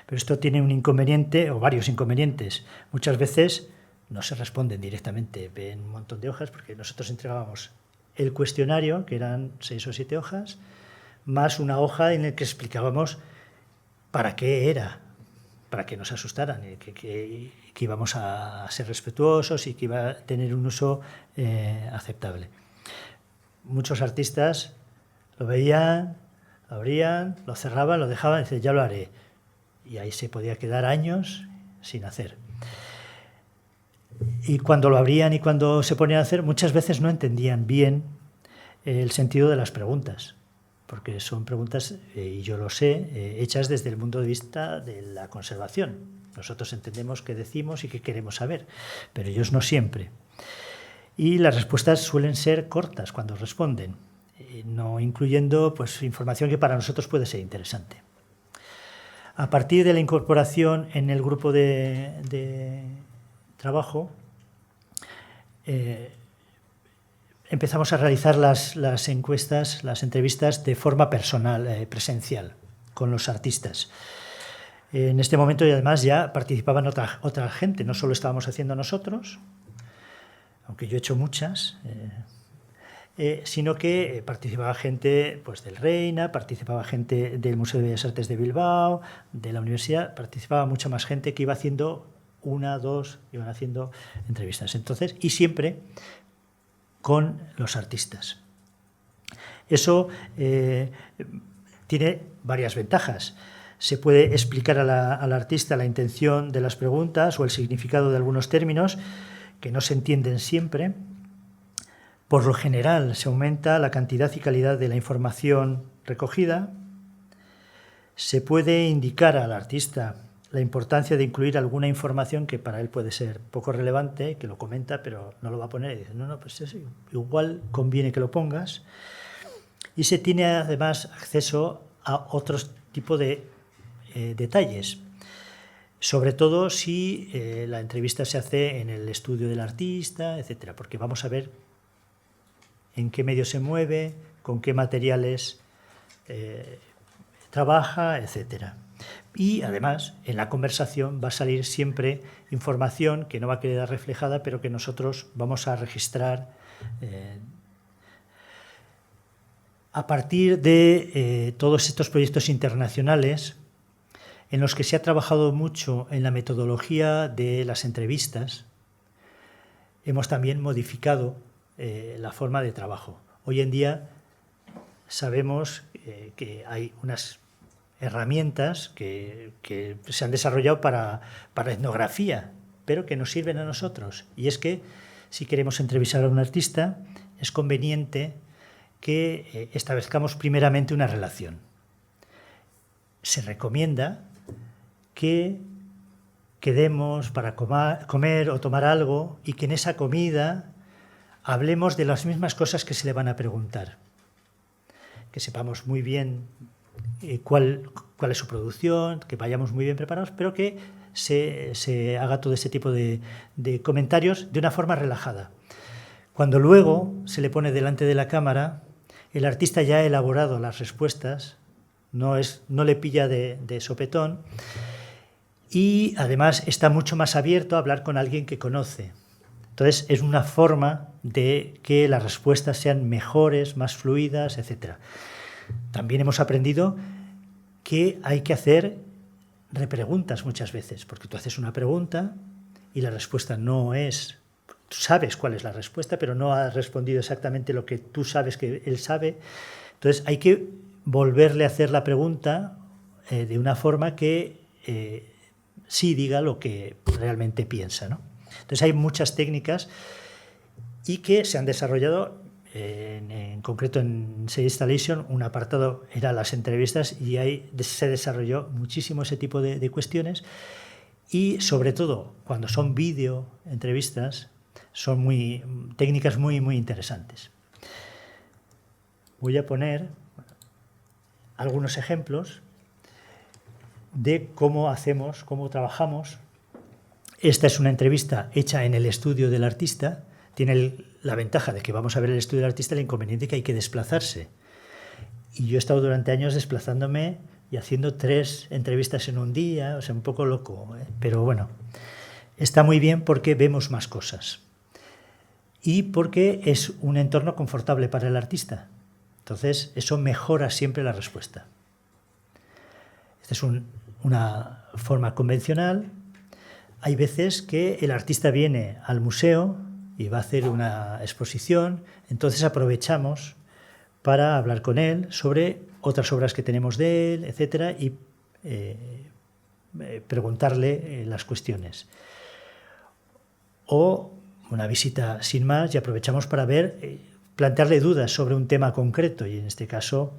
Pero esto tiene un inconveniente, o varios inconvenientes. Muchas veces no se responden directamente, ven un montón de hojas, porque nosotros entregábamos el cuestionario, que eran 6 o 7 hojas, más una hoja en la que explicábamos para qué era, para que no se asustaran, que íbamos a ser respetuosos y que iba a tener un uso aceptable. Muchos artistas lo veían, lo abrían, lo cerraban, lo dejaban y decían, ya lo haré. Y ahí se podía quedar años sin hacer. Y cuando lo abrían y cuando se ponían a hacer, muchas veces no entendían bien el sentido de las preguntas, porque son preguntas, y yo lo sé, hechas desde el punto de vista de la conservación. Nosotros entendemos qué decimos y qué queremos saber, pero ellos no siempre. Y las respuestas suelen ser cortas cuando responden, no incluyendo pues, información que para nosotros puede ser interesante. A partir de la incorporación en el grupo de trabajo, empezamos a realizar las encuestas, las entrevistas de forma personal, presencial, con los artistas. En este momento, y además, ya participaban otra gente, no solo estábamos haciendo nosotros, aunque yo he hecho muchas, sino que participaba gente pues, del Reina, participaba gente del Museo de Bellas Artes de Bilbao, de la universidad, participaba mucha más gente que iba haciendo una, dos, iban haciendo entrevistas. Entonces, y siempre con los artistas. Eso tiene varias ventajas. Se puede explicar al artista la intención de las preguntas o el significado de algunos términos que no se entienden siempre. Por lo general, se aumenta la cantidad y calidad de la información recogida. Se puede indicar al artista la importancia de incluir alguna información que para él puede ser poco relevante, que lo comenta, pero no lo va a poner. Y dice, no, pues eso, igual conviene que lo pongas. Y se tiene además acceso a otros tipos de detalles. Sobre todo si la entrevista se hace en el estudio del artista, etcétera, porque vamos a ver en qué medio se mueve, con qué materiales trabaja, etcétera. Y además, en la conversación va a salir siempre información que no va a quedar reflejada, pero que nosotros vamos a registrar. A partir de todos estos proyectos internacionales, en los que se ha trabajado mucho en la metodología de las entrevistas, hemos también modificado la forma de trabajo. Hoy en día sabemos que hay unas herramientas que se han desarrollado para etnografía, pero que nos sirven a nosotros. Y es que si queremos entrevistar a un artista, es conveniente que establezcamos primeramente una relación. Se recomienda que quedemos para comer o tomar algo y que en esa comida hablemos de las mismas cosas que se le van a preguntar. Que sepamos muy bien cuál es su producción, que vayamos muy bien preparados, pero que se haga todo ese tipo de comentarios de una forma relajada. Cuando luego se le pone delante de la cámara, el artista ya ha elaborado las respuestas, no le pilla de sopetón, y además está mucho más abierto a hablar con alguien que conoce. Entonces es una forma de que las respuestas sean mejores, más fluidas, etc. También hemos aprendido que hay que hacer repreguntas muchas veces, porque tú haces una pregunta y la respuesta no es sabes cuál es la respuesta, pero no ha respondido exactamente lo que tú sabes que él sabe. Entonces hay que volverle a hacer la pregunta de una forma que sí diga lo que realmente piensa, ¿no? Entonces hay muchas técnicas y que se han desarrollado, en concreto en Sage Installation, un apartado era las entrevistas y ahí se desarrolló muchísimo ese tipo de cuestiones y sobre todo cuando son vídeo entrevistas son técnicas muy interesantes. Voy a poner algunos ejemplos de cómo trabajamos. Esta es una entrevista hecha en el estudio del artista. Tiene la ventaja de que vamos a ver el estudio del artista, el inconveniente que hay que desplazarse. Y yo he estado durante años desplazándome y haciendo 3 entrevistas en un día, o sea, un poco loco, ¿eh? Pero bueno, está muy bien porque vemos más cosas. Y porque es un entorno confortable para el artista. Entonces, eso mejora siempre la respuesta. Esta es una forma convencional. Hay veces que el artista viene al museo y va a hacer una exposición, entonces aprovechamos para hablar con él sobre otras obras que tenemos de él, etcétera, y preguntarle las cuestiones. O una visita sin más y aprovechamos para plantearle dudas sobre un tema concreto, y en este caso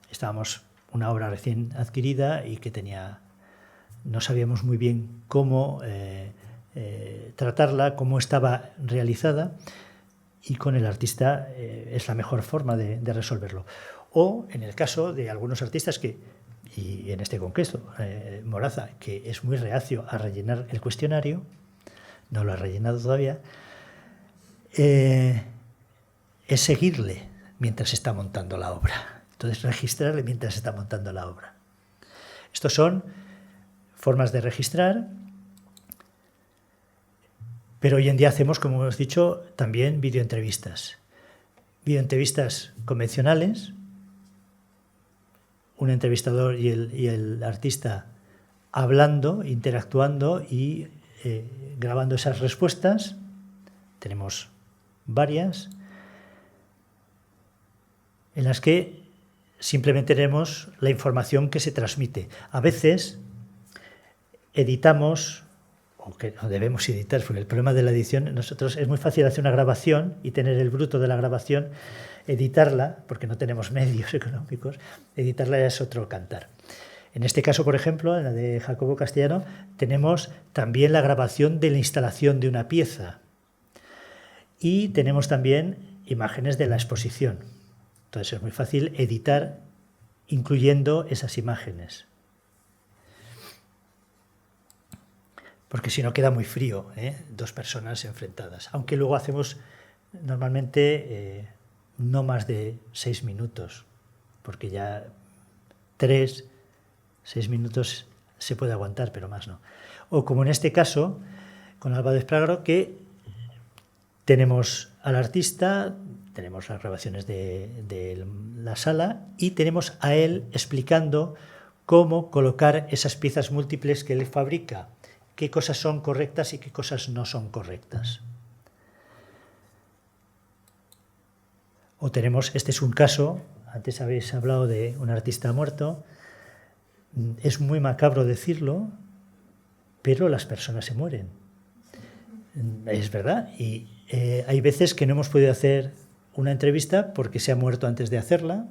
estábamos una obra recién adquirida y que no sabíamos muy bien cómo tratarla, cómo estaba realizada, y con el artista es la mejor forma de resolverlo. O en el caso de algunos artistas y en este concreto, Moraza, que es muy reacio a rellenar el cuestionario, no lo ha rellenado todavía, es seguirle mientras está montando la obra. Entonces, registrarle mientras está montando la obra. Estos son formas de registrar, pero hoy en día hacemos, como hemos dicho, también videoentrevistas. Videoentrevistas convencionales, un entrevistador y el artista hablando, interactuando y grabando esas respuestas. Tenemos varias en las que simplemente tenemos la información que se transmite. A veces editamos, o que no debemos editar, porque el problema de la edición, nosotros es muy fácil hacer una grabación y tener el bruto de la grabación, editarla, porque no tenemos medios económicos, editarla es otro cantar. En este caso, por ejemplo, en la de Jacobo Castellano, tenemos también la grabación de la instalación de una pieza y tenemos también imágenes de la exposición. Entonces es muy fácil editar incluyendo esas imágenes. Porque si no queda muy frío, ¿eh? 2 personas enfrentadas. Aunque luego hacemos normalmente no más de 6 minutos, porque ya 6 minutos se puede aguantar, pero más no. O como en este caso, con Alba de Espragaro, que tenemos al artista, tenemos las grabaciones de la sala y tenemos a él explicando cómo colocar esas piezas múltiples que él fabrica, qué cosas son correctas y qué cosas no son correctas. O tenemos, este es un caso, antes habéis hablado de un artista muerto, es muy macabro decirlo, pero las personas se mueren. Es verdad, y hay veces que no hemos podido hacer una entrevista porque se ha muerto antes de hacerla,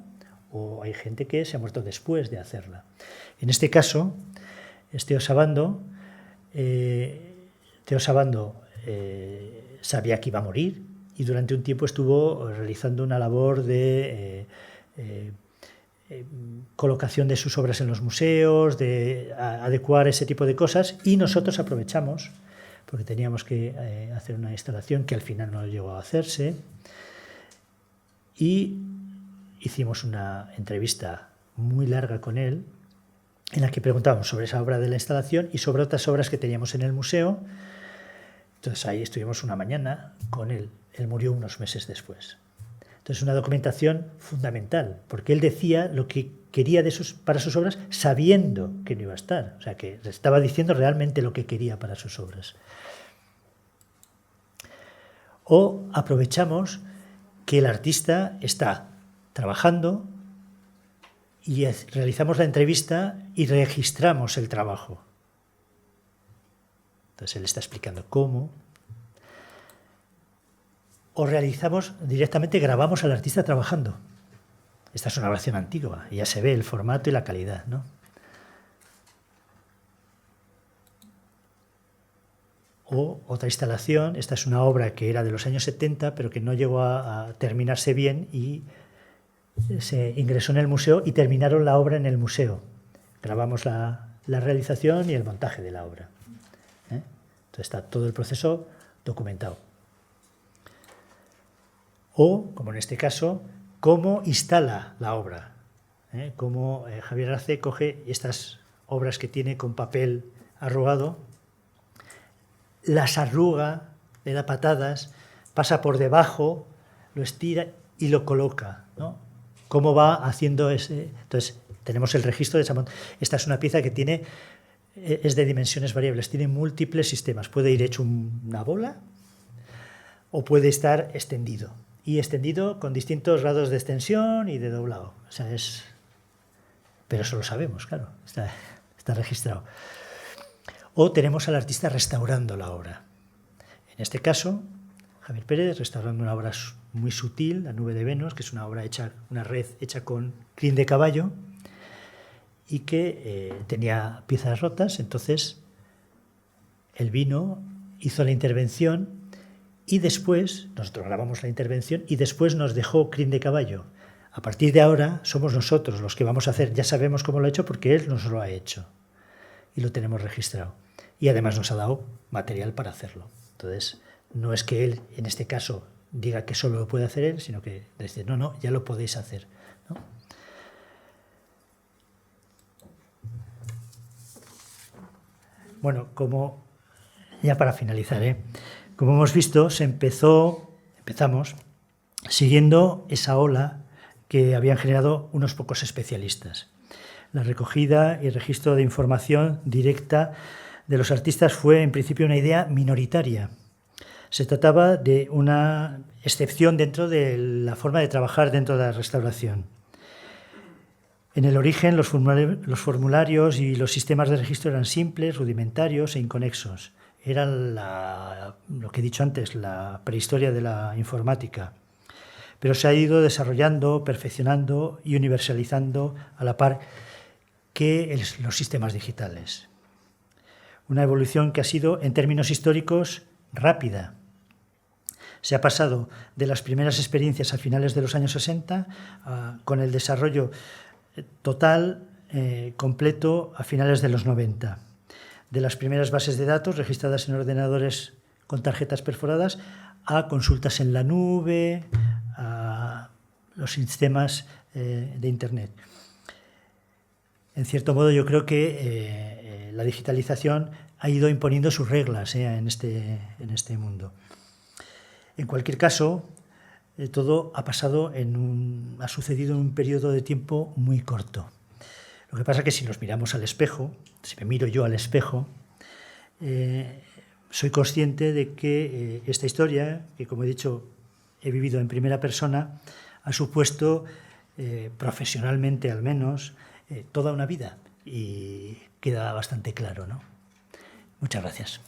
o hay gente que se ha muerto después de hacerla. En este caso, Teo Sabando sabía que iba a morir y durante un tiempo estuvo realizando una labor de colocación de sus obras en los museos, de adecuar ese tipo de cosas, y nosotros aprovechamos, porque teníamos que hacer una instalación que al final no llegó a hacerse, y hicimos una entrevista muy larga con él, en la que preguntábamos sobre esa obra de la instalación y sobre otras obras que teníamos en el museo. Entonces ahí estuvimos una mañana con él. Él murió unos meses después. Entonces una documentación fundamental, porque él decía lo que quería para sus obras sabiendo que no iba a estar. O sea, que estaba diciendo realmente lo que quería para sus obras. o aprovechamos que el artista está trabajando y realizamos la entrevista y registramos el trabajo. Entonces él está explicando cómo. O realizamos directamente, grabamos al artista trabajando. Esta es una grabación antigua, y ya se ve el formato y la calidad, ¿no? O otra instalación, esta es una obra que era de los años 70, pero que no llegó a terminarse bien y se ingresó en el museo y terminaron la obra en el museo. Grabamos la realización y el montaje de la obra. Entonces está todo el proceso documentado. O, como en este caso, cómo instala la obra. Cómo Javier Arce coge estas obras que tiene con papel arrugado, las arruga, le da patadas, pasa por debajo, lo estira y lo coloca, ¿no? Cómo va haciendo ese. Entonces, tenemos el registro de esa montaña. Esta es una pieza que tiene, es de dimensiones variables, tiene múltiples sistemas. Puede ir hecho una bola o puede estar extendido. Y extendido con distintos grados de extensión y de doblado. O sea, pero eso lo sabemos, claro, está registrado. O tenemos al artista restaurando la obra. En este caso, Javier Pérez restaurando una obra muy sutil, La nube de Venus, que es una obra hecha, una red hecha con crin de caballo y que tenía piezas rotas. Entonces, él vino, hizo la intervención y después, nosotros grabamos la intervención y después nos dejó crin de caballo. A partir de ahora somos nosotros los que vamos a hacer, ya sabemos cómo lo ha hecho porque él nos lo ha hecho y lo tenemos registrado. Y además nos ha dado material para hacerlo. Entonces, no es que él, en este caso, diga que solo lo puede hacer él, sino que dice, no, ya lo podéis hacer, ¿no? Bueno, ya para finalizar, como hemos visto, empezamos siguiendo esa ola que habían generado unos pocos especialistas. La recogida y registro de información directa de los artistas fue, en principio, una idea minoritaria. Se trataba de una excepción dentro de la forma de trabajar dentro de la restauración. En el origen, los formularios y los sistemas de registro eran simples, rudimentarios e inconexos. Eran lo que he dicho antes, la prehistoria de la informática. Pero se ha ido desarrollando, perfeccionando y universalizando a la par que los sistemas digitales. Una evolución que ha sido, en términos históricos, rápida. Se ha pasado de las primeras experiencias a finales de los años 60 con el desarrollo total, completo, a finales de los 90. De las primeras bases de datos registradas en ordenadores con tarjetas perforadas a consultas en la nube, a los sistemas de Internet. En cierto modo, yo creo que la digitalización ha ido imponiendo sus reglas en este mundo. En cualquier caso, todo ha sucedido en un periodo de tiempo muy corto. Lo que pasa es que si nos miramos al espejo, si me miro yo al espejo, soy consciente de que esta historia, que como he dicho, he vivido en primera persona, ha supuesto, profesionalmente al menos, toda una vida y queda bastante claro, ¿no? Muchas gracias.